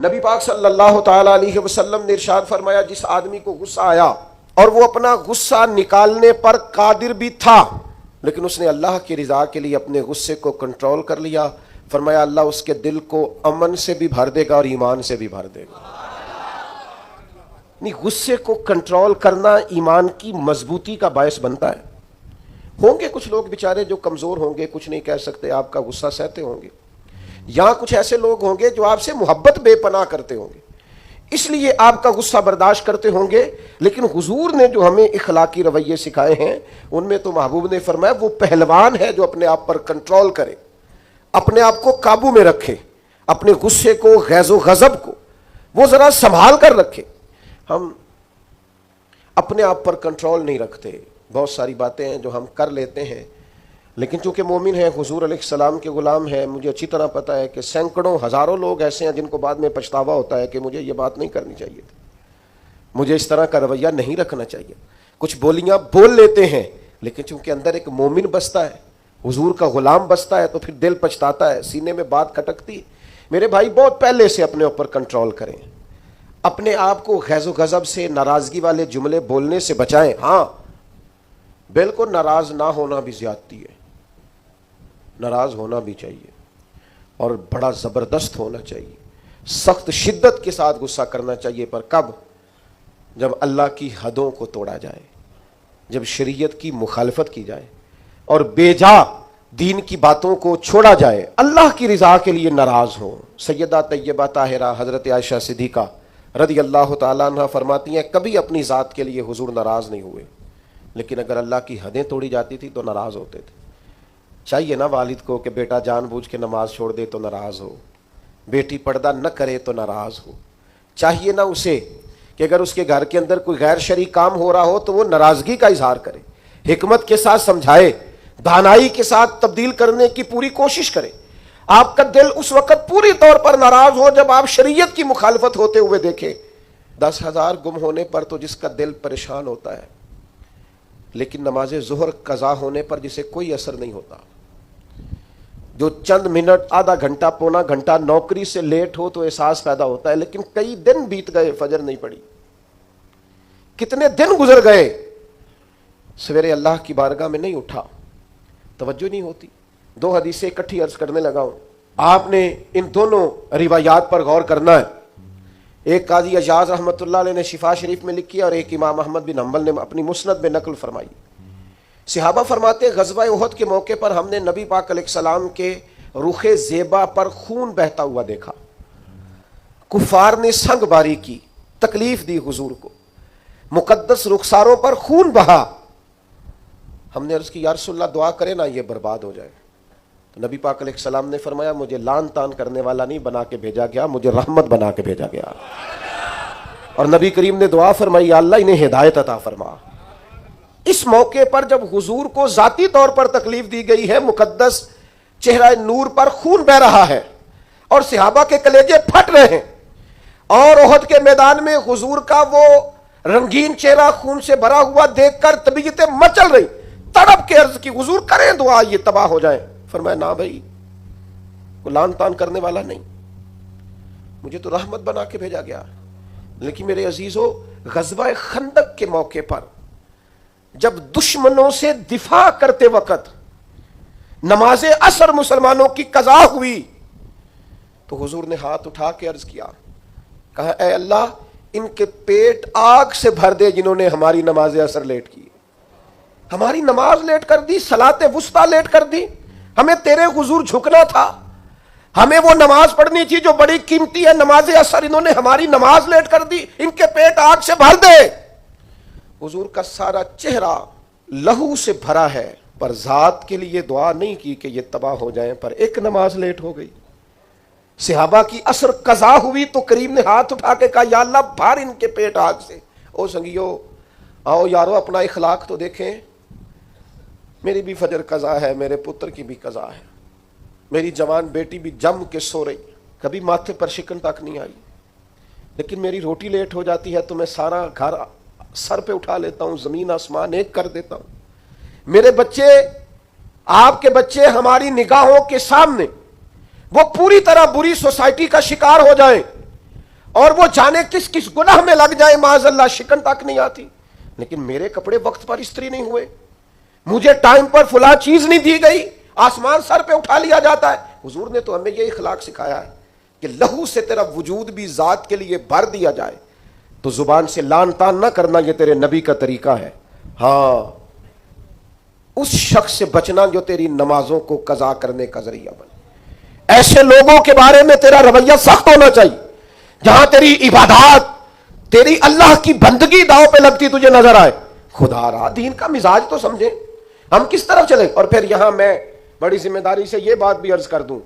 نبی پاک صلی اللہ تعالی علیہ وسلم نے ارشاد فرمایا، جس آدمی کو غصہ آیا اور وہ اپنا غصہ نکالنے پر قادر بھی تھا لیکن اس نے اللہ کی رضا کے لیے اپنے غصے کو کنٹرول کر لیا، فرمایا اللہ اس کے دل کو امن سے بھی بھر دے گا اور ایمان سے بھی بھر دے گا۔ نہیں، غصے کو کنٹرول کرنا ایمان کی مضبوطی کا باعث بنتا ہے۔ ہوں گے کچھ لوگ بیچارے جو کمزور ہوں گے، کچھ نہیں کہہ سکتے، آپ کا غصہ سہتے ہوں گے، یہاں کچھ ایسے لوگ ہوں گے جو آپ سے محبت بے پناہ کرتے ہوں گے، اس لیے آپ کا غصہ برداشت کرتے ہوں گے، لیکن حضور نے جو ہمیں اخلاقی رویے سکھائے ہیں ان میں تو محبوب نے فرمایا وہ پہلوان ہے جو اپنے آپ پر کنٹرول کرے، اپنے آپ کو قابو میں رکھے، اپنے غصے کو، غیظ و غضب کو وہ ذرا سنبھال کر رکھے۔ ہم اپنے آپ پر کنٹرول نہیں رکھتے، بہت ساری باتیں ہیں جو ہم کر لیتے ہیں، لیکن چونکہ مومن ہیں، حضور علیہ السلام کے غلام ہیں، مجھے اچھی طرح پتہ ہے کہ سینکڑوں ہزاروں لوگ ایسے ہیں جن کو بعد میں پچھتاوا ہوتا ہے کہ مجھے یہ بات نہیں کرنی چاہیے تھی، مجھے اس طرح کا رویہ نہیں رکھنا چاہیے۔ کچھ بولیاں بول لیتے ہیں لیکن چونکہ اندر ایک مومن بستا ہے، حضور کا غلام بستا ہے، تو پھر دل پچھتاتا ہے، سینے میں بات کھٹکتی۔ میرے بھائی بہت پہلے سے اپنے اوپر کنٹرول کریں، اپنے آپ کو غیظ و غضب سے، ناراضگی والے جملے بولنے سے بچائیں۔ ہاں بالکل ناراض نہ ہونا بھی زیادتی ہے، ناراض ہونا بھی چاہیے اور بڑا زبردست ہونا چاہیے، سخت شدت کے ساتھ غصہ کرنا چاہیے، پر کب؟ جب اللہ کی حدوں کو توڑا جائے، جب شریعت کی مخالفت کی جائے اور بے جا دین کی باتوں کو چھوڑا جائے، اللہ کی رضا کے لیے ناراض ہو۔ سیدہ طیبہ طاہرہ حضرت عائشہ صدیقہ رضی اللہ تعالیٰ عنہ فرماتی ہیں کبھی اپنی ذات کے لیے حضور ناراض نہیں ہوئے، لیکن اگر اللہ کی حدیں توڑی جاتی تھی تو ناراض ہوتے تھے۔ چاہیے نا والد کو کہ بیٹا جان بوجھ کے نماز چھوڑ دے تو ناراض ہو، بیٹی پردہ نہ کرے تو ناراض ہو، چاہیے نا اسے کہ اگر اس کے گھر کے اندر کوئی غیر شرعی کام ہو رہا ہو تو وہ ناراضگی کا اظہار کرے، حکمت کے ساتھ سمجھائے، دانائی کے ساتھ تبدیل کرنے کی پوری کوشش کرے۔ آپ کا دل اس وقت پوری طور پر ناراض ہو جب آپ شریعت کی مخالفت ہوتے ہوئے دیکھیں۔ 10,000 گم ہونے پر تو جس کا دل پریشان ہوتا ہے، لیکن نماز ظہر قضا ہونے پر جسے کوئی اثر نہیں ہوتا، جو چند منٹ، آدھا گھنٹہ، پونا گھنٹہ نوکری سے لیٹ ہو تو احساس پیدا ہوتا ہے، لیکن کئی دن بیت گئے، فجر نہیں پڑی، کتنے دن گزر گئے، سویرے اللہ کی بارگاہ میں نہیں اٹھا، توجہ نہیں ہوتی۔ 2 حدیثیں اکٹھی عرض کرنے لگا ہوں، آپ نے ان دونوں روایات پر غور کرنا ہے۔ ایک قاضی اجاز رحمۃ اللہ علیہ نے شفا شریف میں لکھی اور ایک امام احمد بن حنبل نے اپنی مسند میں نقل فرمائی۔ صحابہ فرماتے ہیں غزوہ احد کے موقع پر ہم نے نبی پاک علیہ السلام کے رخ زیبا پر خون بہتا ہوا دیکھا، کفار نے سنگ باری کی، تکلیف دی حضور کو، مقدس رخساروں پر خون بہا۔ ہم نے عرض کی یا رسول اللہ دعا کرے نا یہ برباد ہو جائے، تو نبی پاک علیہ السلام نے فرمایا مجھے لان تان کرنے والا نہیں بنا کے بھیجا گیا، مجھے رحمت بنا کے بھیجا گیا۔ اور نبی کریم نے دعا فرمائی یا اللہ انہیں ہدایت عطا فرما۔ اس موقع پر جب حضور کو ذاتی طور پر تکلیف دی گئی ہے، مقدس چہرہ نور پر خون بہ رہا ہے اور صحابہ کے کلیجے پھٹ رہے ہیں، اور احد کے میدان میں حضور کا وہ رنگین چہرہ خون سے بھرا ہوا دیکھ کر طبیعتیں مچل رہی، تڑپ کے عرض کی حضور کریں دعا یہ تباہ ہو جائیں۔ فرمایا نہ بھائی، وہ لان تان کرنے والا نہیں، مجھے تو رحمت بنا کے بھیجا گیا۔ لیکن میرے عزیزو، غزوہ خندق کے موقع پر جب دشمنوں سے دفاع کرتے وقت نماز عصر مسلمانوں کی قضا ہوئی تو حضور نے ہاتھ اٹھا کے عرض کیا، کہا اے اللہ ان کے پیٹ آگ سے بھر دے جنہوں نے ہماری نماز عصر لیٹ کی، ہماری نماز لیٹ کر دی، صلاۃ وسطیٰ لیٹ کر دی، ہمیں تیرے حضور جھکنا تھا، ہمیں وہ نماز پڑھنی تھی جو بڑی قیمتی ہے، نماز عصر، انہوں نے ہماری نماز لیٹ کر دی، ان کے پیٹ آگ سے بھر دے۔ حضور کا سارا چہرہ لہو سے بھرا ہے، پر ذات کے لیے دعا نہیں کی کہ یہ تباہ ہو جائیں، پر ایک نماز لیٹ ہو گئی۔ صحابہ کی عصر قضا ہوئی تو کریم نے ہاتھ اٹھا کے کہا یا اللہ بھر ان کے پیٹ آگ سے۔ او سنگیو، آؤ یارو اپنا اخلاق تو دیکھیں، میری بھی فجر قضا ہے، میرے پتر کی بھی قضا ہے، میری جوان بیٹی بھی جم کے سو رہی، کبھی ماتھے پر شکن تک نہیں آئی، لیکن میری روٹی لیٹ ہو جاتی ہے تو میں سارا گھر سر پہ اٹھا لیتا ہوں، زمین آسمان ایک کر دیتا ہوں۔ میرے بچے، آپ کے بچے ہماری نگاہوں کے سامنے وہ پوری طرح بری سوسائٹی کا شکار ہو جائیں، اور وہ جانے کس کس گناہ میں لگ جائے، معاذ اللہ شکن تک نہیں آتی، لیکن میرے کپڑے وقت پر استری نہیں ہوئے، مجھے ٹائم پر فلاں چیز نہیں دی گئی، آسمان سر پہ اٹھا لیا جاتا ہے۔ حضور نے تو ہمیں یہ اخلاق سکھایا ہے کہ لہو سے تیرا وجود بھی ذات کے لیے بھر دیا جائے تو زبان سے لان تان نہ کرنا، یہ تیرے نبی کا طریقہ ہے۔ ہاں، اس شخص سے بچنا جو تیری نمازوں کو قضا کرنے کا ذریعہ بنے۔ ایسے لوگوں کے بارے میں تیرا رویہ سخت ہونا چاہیے، جہاں تیری عبادات، تیری اللہ کی بندگی داؤ پہ لگتی تجھے نظر آئے۔ خدا را دین کا مزاج تو سمجھیں، ہم کس طرف چلیں۔ اور پھر یہاں میں بڑی ذمہ داری سے یہ بات بھی عرض کر دوں